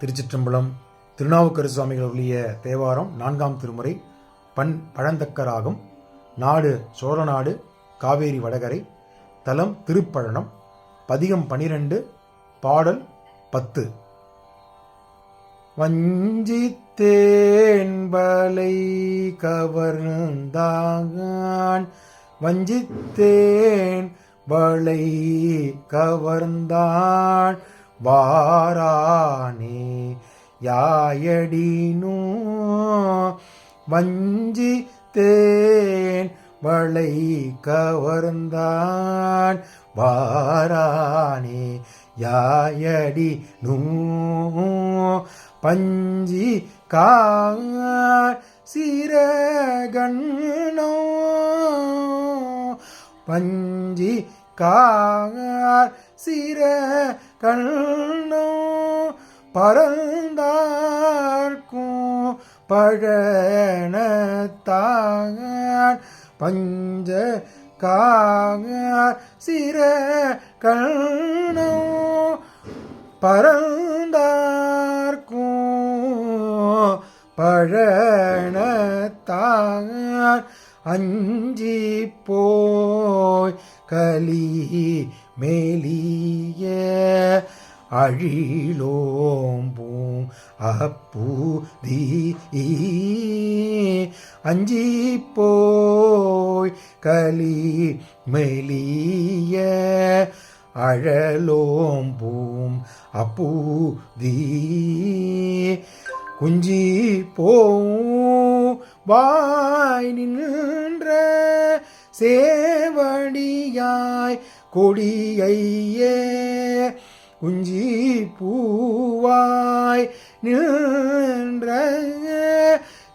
திருச்சிற்றம்பலம். திருநாவுக்கரசு சுவாமிகள் அருளிய தேவாரம் 4ஆம் திருமுறை. பழந்தக்கராகும். நாடு சோழநாடு, காவேரி வடகரை. தலம் திருப்பழனம். பதிகம் 12, பாடல் 10. வஞ்சித்தேன்பலை கவர்ந்தான், வஞ்சித்தேன் வளை கவர்ந்தான், வாரானே யாயடினோ. வஞ்சித்தேன் வளை கவர்ந்தான், வாரானே யாயடினோ. பஞ்சி கார் சிரகண்ணோ, பஞ்சி கார் சிரகண்ணோ. பரந்தார்க்கும் பழனத்தான், பஞ்ச கார் சிரகண்ணோ. பரந்தார்க்கும் பழனத்தான், அஞ்சி போய் கலி மேலிய அழிலோம்பூம் அப்பூதி. அஞ்சி போய் கலி மேலிய அழலோம்பூம் அப்பூதி. குஞ்சி போம் வாய் நின்ற சேவடியாய் கொடியையே. குஞ்சி பூவாய் நின்ற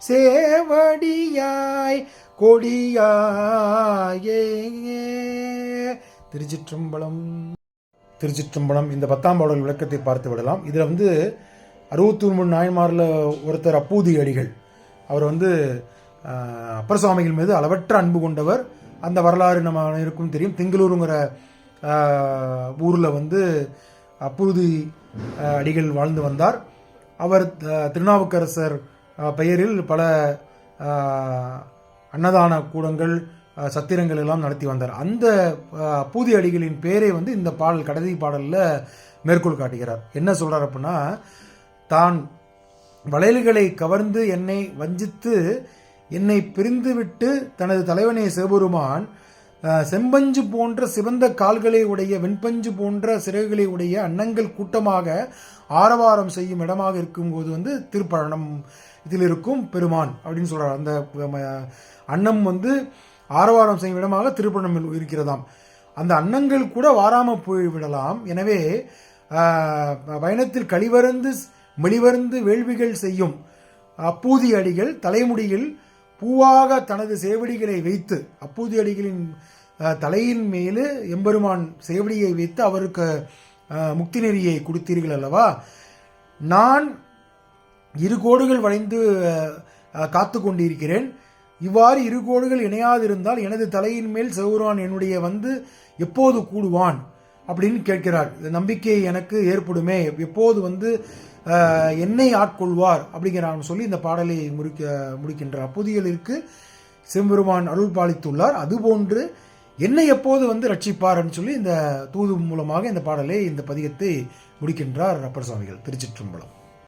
சேவடியாய் கொடியாயே. திருச்சிற்றம்பலம். திருச்சிற்றம்பலம். இந்த 10ஆம் பாடல் விளக்கத்தை பார்த்து விடலாம். இதில் 63 நாயன்மாரில் ஒருத்தர் அப்பூதி அடிகள். அவர் அப்பர் சுவாமிகள் மீது அளவற்ற அன்பு கொண்டவர். அந்த வரலாறு நம்ம அனைவருக்கும் தெரியும். திங்களூருங்கிற ஊரில் அப்பூதி அடிகள் வாழ்ந்து வந்தார். அவர் திருநாவுக்கரசர் பெயரில் பல அன்னதான கூடங்கள், சத்திரங்கள் எல்லாம் நடத்தி வந்தார். அந்த அப்பூதி அடிகளின் பேரை இந்த பாடல், கடைசி பாடலில் மேற்கோள் காட்டுகிறார். என்ன சொல்கிறார் அப்படின்னா, தான் வளையல்களை கவர்ந்து என்னை வஞ்சித்து என்னை பிரிந்துவிட்டு தனது தலைவனை சிவபெருமான் செம்பஞ்சு போன்ற சிவந்த கால்களை உடைய, வெண்பஞ்சு போன்ற சிறகுகளை உடைய அன்னங்கள் கூட்டமாக ஆரவாரம் செய்யும் இடமாக இருக்கும்போது திருப்பழனம் இதில் இருக்கும் பெருமான் அப்படின்னு சொல்கிறார். அந்த அன்னம் ஆரவாரம் செய்யும் இடமாக திருப்பழனம் இருக்கிறதாம். அந்த அன்னங்கள் கூட வாராமல் போய்விடலாம். எனவே பயணத்தில் கழிவருந்து மெளிவருந்து வேள்விகள் செய்யும் அப்பூதி அடிகள் தலைமுடியில் பூவாக தனது சேவடிகளை வைத்து, அப்பூதி அடிகளின் தலையின் மேலே எம்பெருமான் சேவடியை வைத்து அவருக்கு முக்தி நெறியை கொடுத்தீர்கள் அல்லவா. நான் 2 கோடுகள் வளைந்து காத்து கொண்டிருக்கிறேன். இவ்வாறு 2 கோடுகள் இணையாதிருந்தால் எனது தலையின் மேல் சிவபெருமான் என்னுடைய எப்போது கூடுவான் அப்படின்னு கேட்கிறார். நம்பிக்கை எனக்கு ஏற்படுமே, எப்போது என்னை ஆட்கொள்வார் அப்படிங்கிறான்னு சொல்லி இந்த பாடலை முடிக்கின்றார். அப்பூதிகளுக்கு சிவபெருமான் அருள் பாலித்துள்ளார். அதுபோன்று என்னை எப்போது ரட்சிப்பார்னு சொல்லி இந்த தூது மூலமாக இந்த பாடலை, இந்த பதிகத்தை முடிக்கின்றார் அப்பர் சுவாமிகள். திருச்சிற்றம்பலம்.